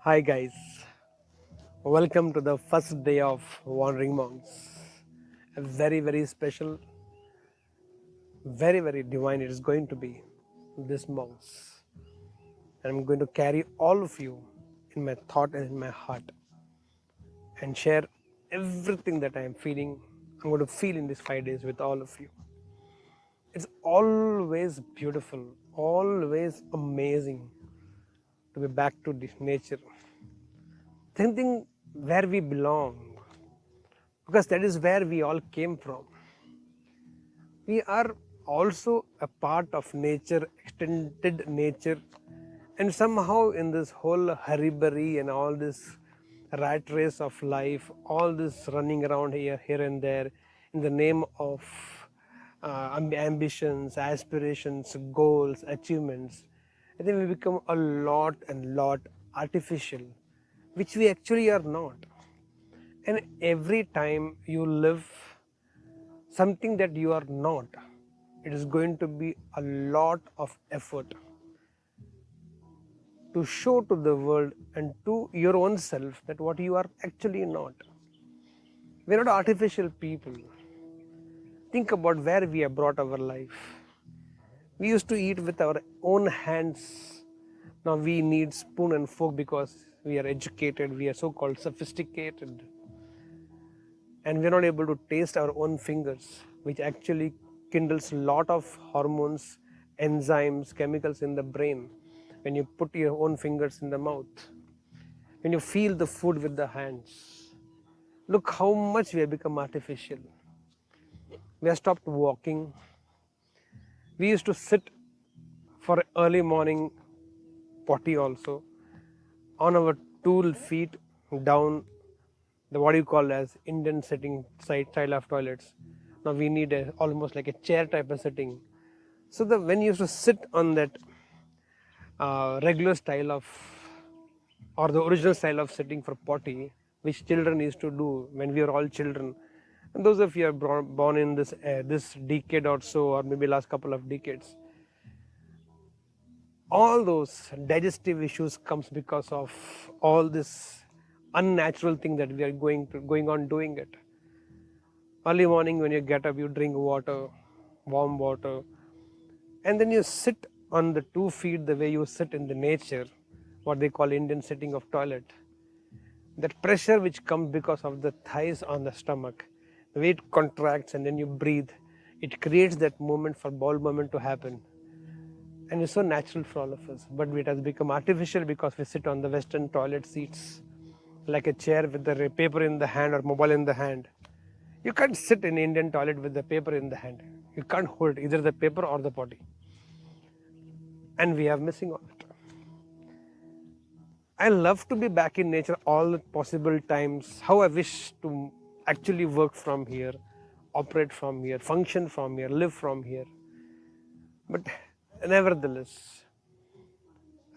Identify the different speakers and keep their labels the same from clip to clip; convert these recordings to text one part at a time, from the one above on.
Speaker 1: Hi guys, welcome to the first day of Wandering Monks. A very special, very divine it is going to be this monks. And I'm going to carry all of you in my thought and in my heart and share everything that I am feeling. I'm going to feel in these 5 days with all of you. It's always beautiful, always amazing to be back to this nature, thinking where we belong, because that is where we all came from. We are also a part of nature, extended nature, and somehow in this whole hurry and all this rat race of life, all this running around here and there in the name of ambitions, aspirations, goals, achievements, I think we become a lot artificial, which we actually are not. And every time you live something that you are not, it is going to be a lot of effort to show to the world and to your own self that what you are actually not. We are not artificial people. Think about where we have brought our life. We used to eat with our own hands. Now we need spoon and fork because we are educated, we are so called sophisticated, and we are not able to taste our own fingers, which actually kindles a lot of hormones, enzymes, chemicals in the brain when you put your own fingers in the mouth, when you feel the food with the hands. Look how much we have become artificial. We have stopped walking. We used to sit for early morning potty also on our tool feet down the what you call as Indian sitting style of toilets. Now we need almost like a chair type of sitting. So when you used to sit on that regular style of or the original style of sitting for potty, which children used to do when we were all children, and those of you are born in this decade or so, or maybe last couple of decades, all those digestive issues comes because of all this unnatural thing that we are going on doing it. Early morning when you get up, you drink water, warm water, and then you sit on the 2 feet the way you sit in the nature, what they call Indian sitting of toilet. That pressure which comes because of the thighs on the stomach, the way it contracts and then you breathe, it creates that movement for bowel movement to happen. And it's so natural for all of us, but it has become artificial because we sit on the Western toilet seats like a chair with the paper in the hand or mobile in the hand. You can't sit in Indian toilet with the paper in the hand. You can't hold either the paper or the potty. And we are missing all it. I love to be back in nature all the possible times. How I wish to actually work from here, operate from here, function from here, live from here. But nevertheless,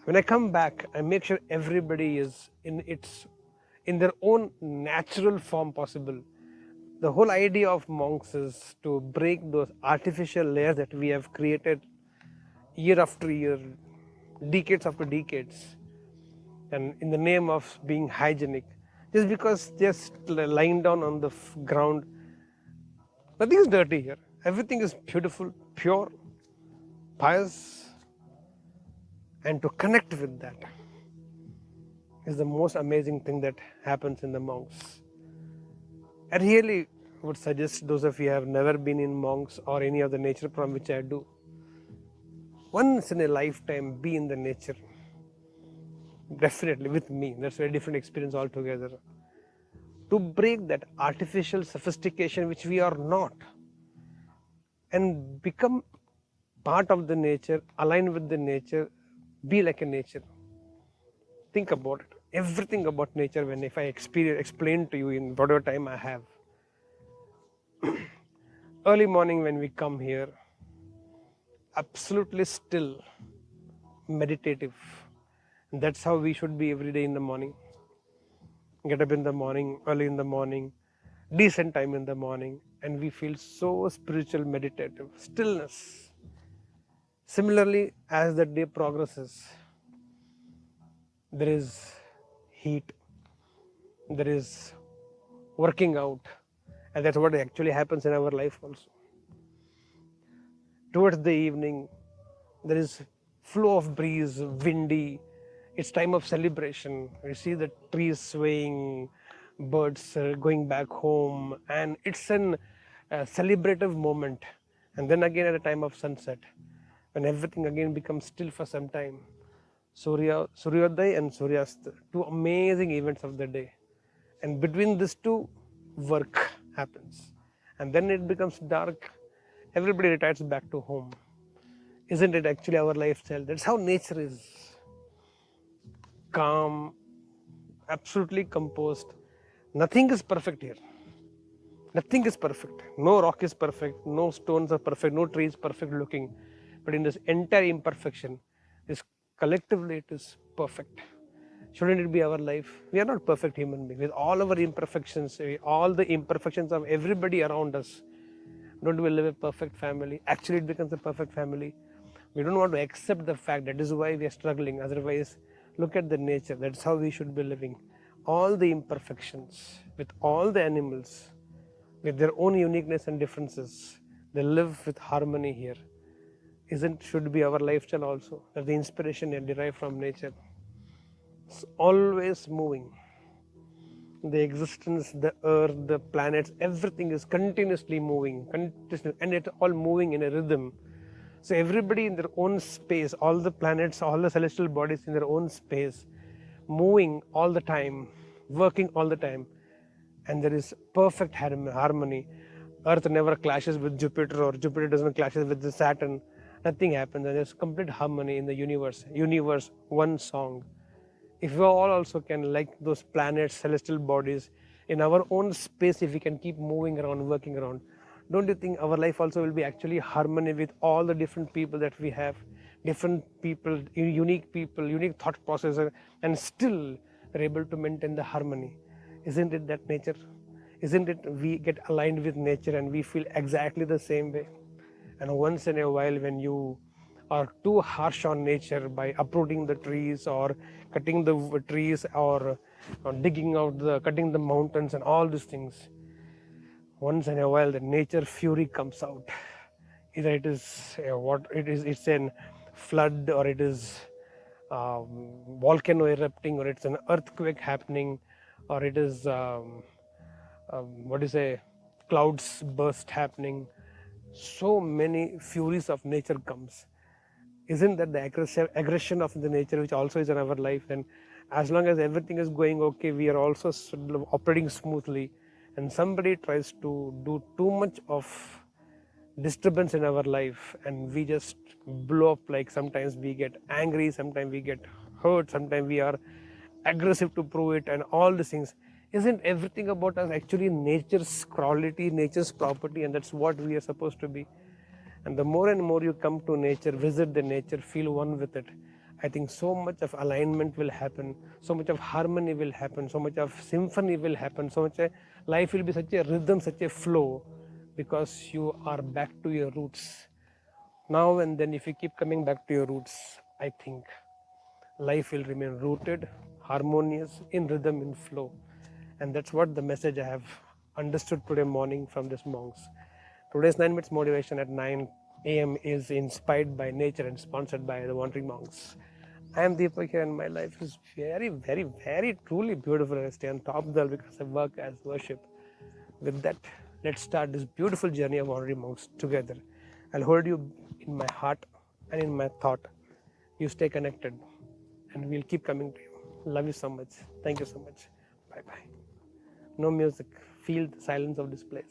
Speaker 1: when I come back, I make sure everybody is in their own natural form possible. The whole idea of monks is to break those artificial layers that we have created year after year, decades after decades, and in the name of being hygienic, just because just lying down on the ground, nothing is dirty here. Everything is beautiful, pure, pious, and to connect with that is the most amazing thing that happens in the monks. I really would suggest those of you who have never been in monks or any of the nature from which I do, once in a lifetime be in the nature. Definitely with me, that's a very different experience altogether. To break that artificial sophistication which we are not and become part of the nature, align with the nature, be like a nature. Think about it. Everything about nature, when if I explain to you in whatever time I have. Early morning when we come here, absolutely still, meditative. And that's how we should be every day in the morning. Get up in the morning, early in the morning, decent time in the morning, and we feel so spiritual, meditative, stillness. Similarly, as the day progresses, there is heat, there is working out, and that's what actually happens in our life also. Towards the evening, there is flow of breeze, windy. It's time of celebration. We see the trees swaying, birds going back home, and it's an celebrative moment. And then again at the time of sunset, when everything again becomes still for some time, Suryodaya and Suryast, two amazing events of the day. And between these two, work happens. And then it becomes dark. Everybody retires back to home. Isn't it actually our lifestyle? That's how nature is. Calm, absolutely composed. Nothing is perfect here. Nothing is perfect. No rock is perfect. No stones are perfect. No tree is perfect looking. But in this entire imperfection, this collectively it is perfect. Shouldn't it be our life? We are not perfect human beings. With all our imperfections, all the imperfections of everybody around us, don't we live a perfect family? Actually, it becomes a perfect family. We don't want to accept the fact. That is why we are struggling. Otherwise, look at the nature. That's how we should be living. All the imperfections, with all the animals, with their own uniqueness and differences, they live with harmony here. Should be our lifestyle also? That the inspiration is derived from nature. It's always moving. The existence, the earth, the planets, everything is continuously moving, and it's all moving in a rhythm. So everybody in their own space, all the planets, all the celestial bodies in their own space, moving all the time, working all the time, and there is perfect harmony. Earth never clashes with Jupiter, or Jupiter doesn't clashes with the Saturn. Nothing happens, and there's complete harmony in the universe. Universe, one song. If we all also can, like those planets, celestial bodies, in our own space, if we can keep moving around, working around, don't you think our life also will be actually harmony with all the different people that we have, different people, unique thought processes, and still we're able to maintain the harmony? Isn't it that nature? Isn't it we get aligned with nature and we feel exactly the same way? And once in a while, when you are too harsh on nature by uprooting the trees or cutting the trees or cutting the mountains and all these things, once in a while the nature fury comes out. Either it is it's a flood, or it is volcano erupting, or it's an earthquake happening, or it is clouds burst happening. So many furies of nature comes. Isn't that the aggression of the nature, which also is in our life? And as long as everything is going okay, we are also operating smoothly, and somebody tries to do too much of disturbance in our life, and we just blow up. Like sometimes we get angry, sometimes we get hurt, sometimes we are aggressive to prove it, and all these things. Isn't everything about us actually nature's quality, nature's property, and that's what we are supposed to be? And the more and more you come to nature, visit the nature, feel one with it, I think so much of alignment will happen, so much of harmony will happen, so much of symphony will happen, so much life will be such a rhythm, such a flow, because you are back to your roots. Now and then, if you keep coming back to your roots, I think life will remain rooted, harmonious, in rhythm, in flow. And that's what the message I have understood today morning from these monks. Today's 9 minutes motivation at 9 a.m. is inspired by nature and sponsored by the Wandering Monks. I am DEEPAK here, and my life is very, very, very truly beautiful, and I stay on top of that because I work as worship. With that, let's start this beautiful journey of Wandering Monks together. I'll hold you in my heart and in my thought. You stay connected, and we'll keep coming to you. Love you so much. Thank you so much. Bye-bye. No music. Feel the silence of this place.